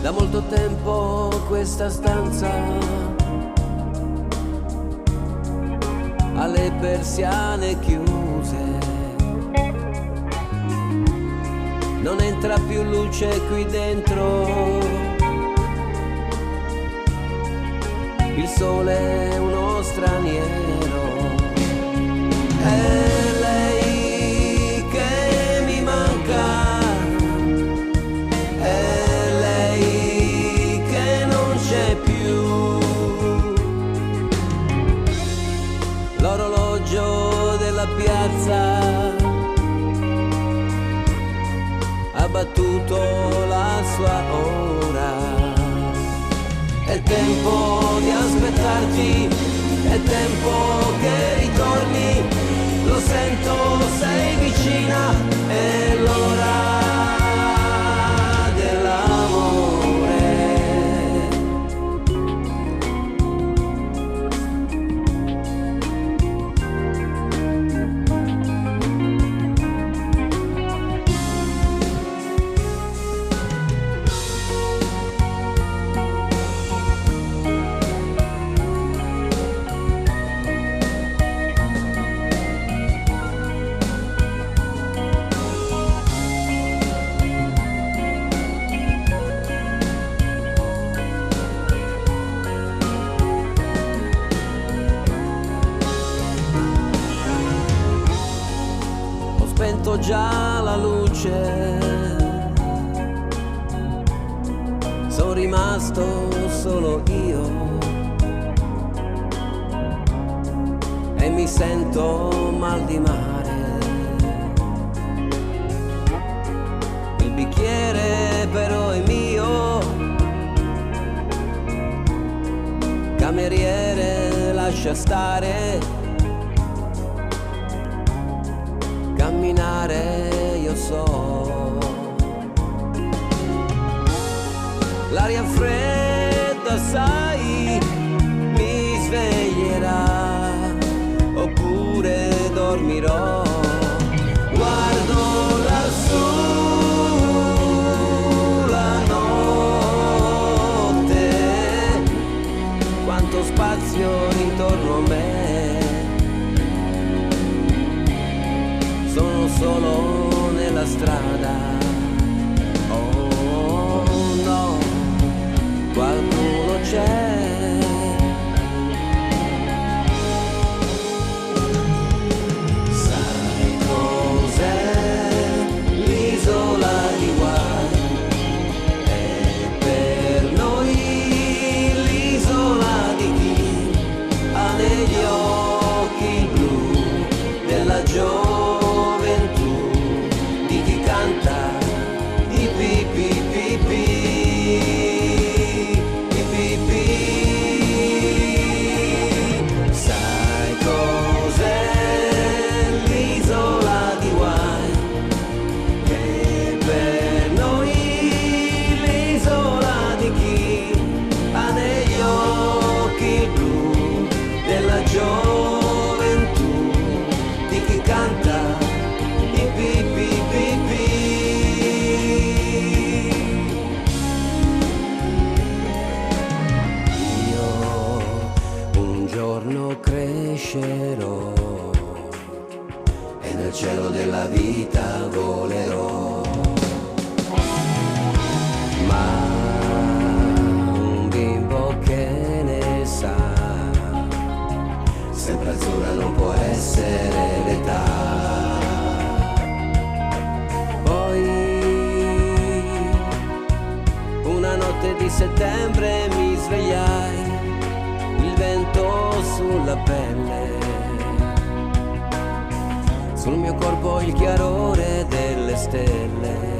Da molto tempo questa stanza ha le persiane chiuse, non entra più luce qui dentro, il sole è uno straniero. È lei che mi manca, è lei che non c'è più. L'orologio della piazza ha battuto la sua ora. È tempo di aspettarti, è tempo che ritorni, lo sento, sei vicina, è l'ora dell'amore. Spento già la luce, sono rimasto solo io e mi sento mal di mare. Il bicchiere però è mio, cameriere lascia stare. Camminare io so, l'aria fredda sai mi sveglierà oppure dormirò. Guardo lassù la notte, quanto spazio intorno a me. Sono solo nella strada, oh no, qualcuno c'è. Sai cos'è l'isola di Guai? È per noi l'isola di chi ha negli occhi blu della gioia, crescerò e nel cielo della vita volerò, ma un bimbo che ne sa, sempre azzurra non può essere l'età. Poi una notte di settembre mi svegliai, il vento sulla pelle, sul mio corpo il chiarore delle stelle.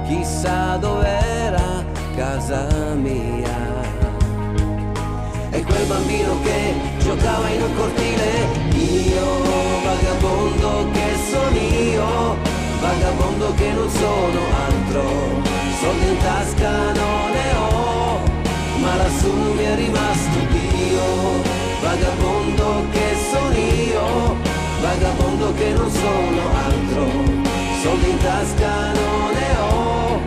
Chissà dov'era casa mia, e quel bambino che giocava in un cortile. Io, vagabondo che sono io, vagabondo che non sono altro, soldi in tasca non ne ho, ma lassù mi è rimasto Dio. Vagabondo che sono io, che non sono altro, soldi in tasca non ne ho,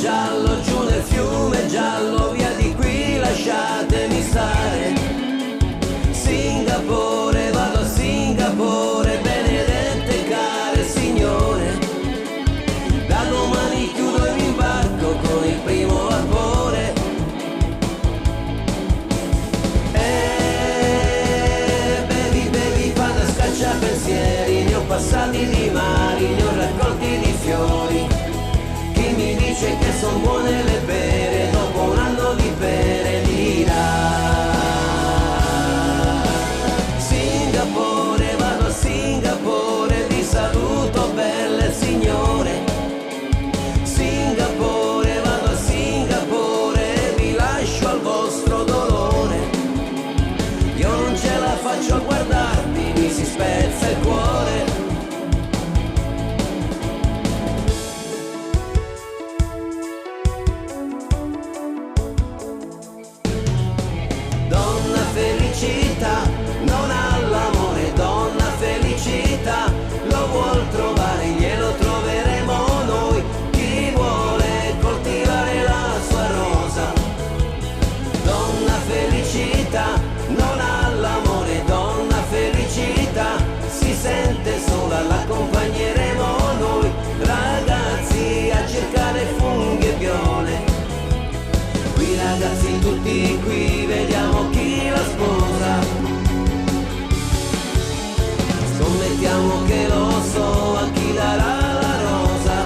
giallo giù nel fiume giallo, via di qui lasciatemi stare. Singapore, vado a Singapore, benedette care signore. Da domani chiudo e mi imbarco con il primo vapore. Bevi, bevi, vado a scacciapensieri, ne ho passati di mari, ne ho raccolti di fiori. Chi mi dice che son buone le pere, dopo un anno di pere dirà. Singapore, vado a Singapore, vi saluto belle signore. Singapore, vado a Singapore, vi lascio al vostro dolore. Io non ce la faccio a guardarvi, mi si spezza il cuore. Donna felicità non ha l'amore, donna felicità lo vuol trovare, glielo troveremo noi. Chi vuole coltivare la sua rosa. Donna felicità non ha l'amore, donna felicità si sente sola, l'accompagneremo noi. Ragazzi a cercare funghi e viole. Qui ragazzi tutti qui, vediamo chi la sposa. Scommettiamo che lo so a chi darà la rosa.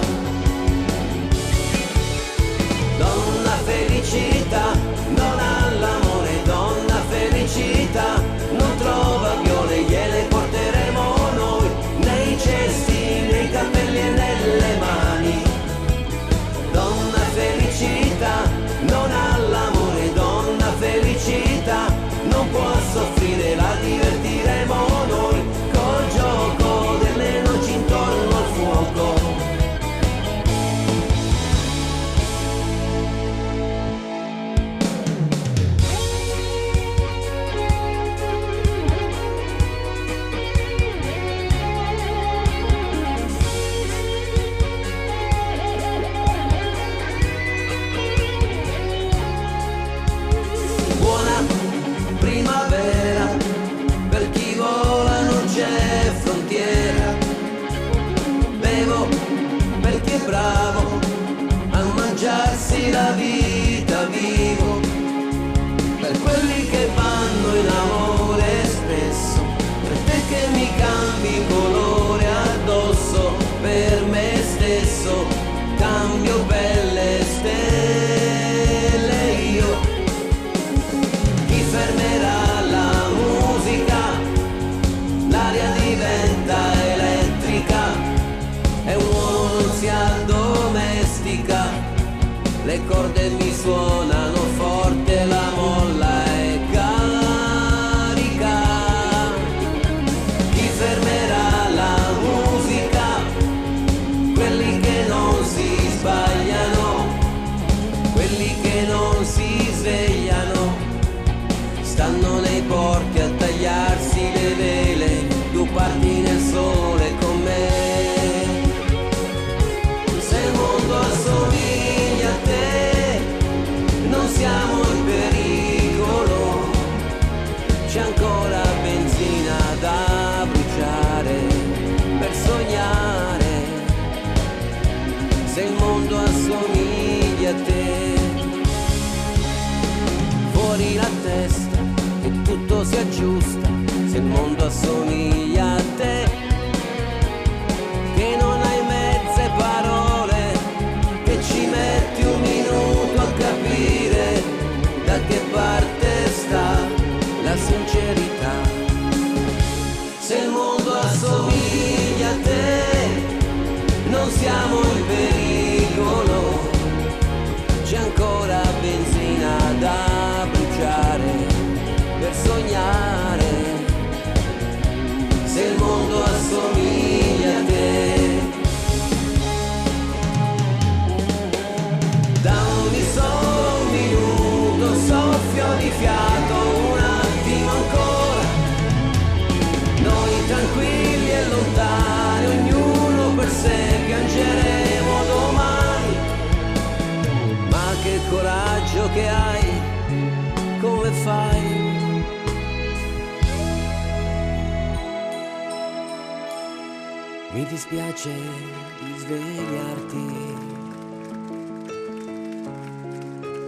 Donna felicità non ha l'amore, donna felicità non trova viole, gliele porteremo noi nei cesti, nei capelli e nelle mani. Donna felicità non ha l'amore, donna felicità non può soffrire, la divertiremo noi col gioco delle noci intorno al fuoco. Buona primavera, per chi vola non c'è frontiera. Bevo perché è bravo a mangiarsi la vita vivo. Per quelli che vanno in amore spesso, per te che mi cambi colore addosso, per me stesso cambio belle stelle io. Chi fermerà la musica? L'aria diventa elettrica e un uomo non si addomestica. Le corde mi suonano forte, la molla è carica. Chi fermerà la musica? Quelli che non si sbagliano, quelli che non si svegliano, stanno nei porti a tagliarsi le vele. Tu parti nel sole con me. Se il mondo assomiglia a te, non siamo in pericolo. C'è ancora benzina da bruciare per sognare. Se il mondo assomiglia a te, fuori la testa e tutto si aggiusta. Se il mondo assomiglia a te, che non hai mezze parole, che ci metti un minuto a capire da che parte sta la sincerità. Se il mondo assomiglia a te, non siamo in pericolo. C'è ancora benzina da bruciare per sognare. Se il mondo assomiglia a te, dammi solo un minuto, soffio di fiato, un attimo ancora. Noi tranquilli e lontani, ognuno per sé piangeremo. dispiace di svegliarti.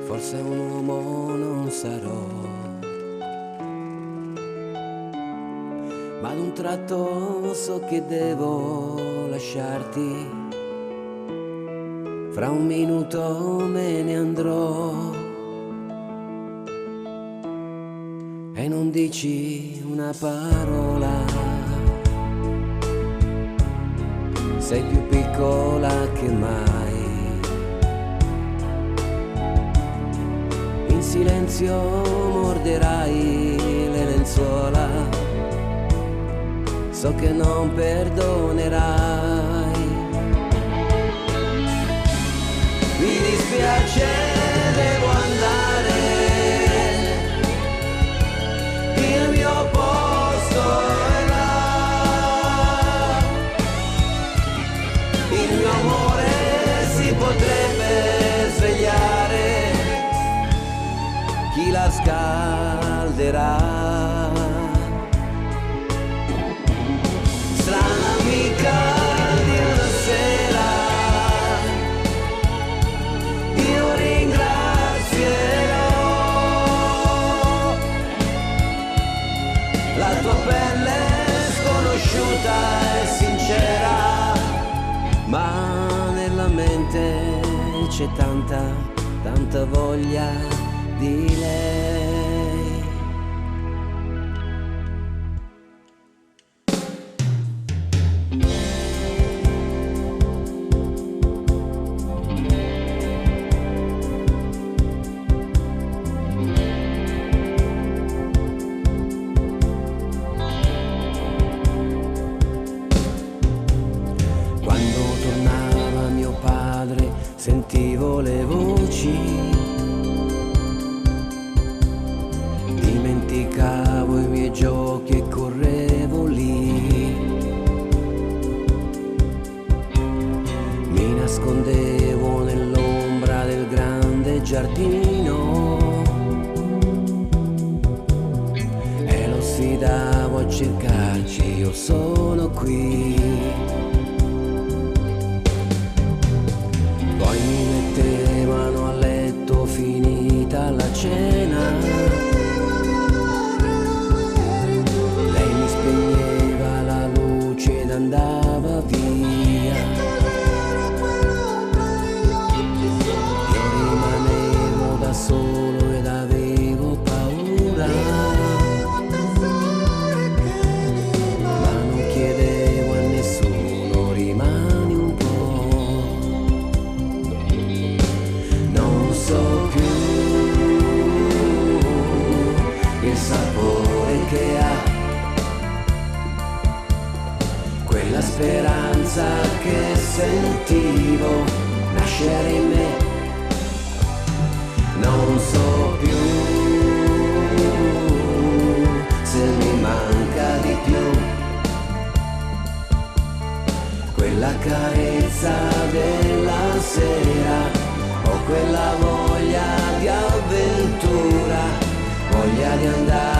Forse un uomo non sarò, ma ad un tratto so che devo lasciarti. Fra un minuto me ne andrò e non dici una parola. Sei più piccola che mai. In silenzio morderai le lenzuola. So che non perdonerai. Mi dispiace, devo andare. Il mio posto è là. Il mio amore si potrebbe svegliare. Chi la scalderà? Strana amica di una sera, io ringrazierò la tua pelle sconosciuta e sincera, ma nella mente c'è tanta voglia di lei. Sentivo le voci, dimenticavo i miei giochi e correvo lì. Mi nascondevo nell'ombra del grande giardino e lo sfidavo a cercarci, io sono qui. Poi mi mettevano a letto finita la cena. Lei mi spegneva la luce ed andava via. Io rimanevo da solo ed avevo paura, ma non chiedevo a nessuno, rimani un po'. So più il sapore che ha quella speranza che sentivo nascere in me. Non so più se mi manca di più quella carezza della sera o quella voglia di avventura, voglia di andare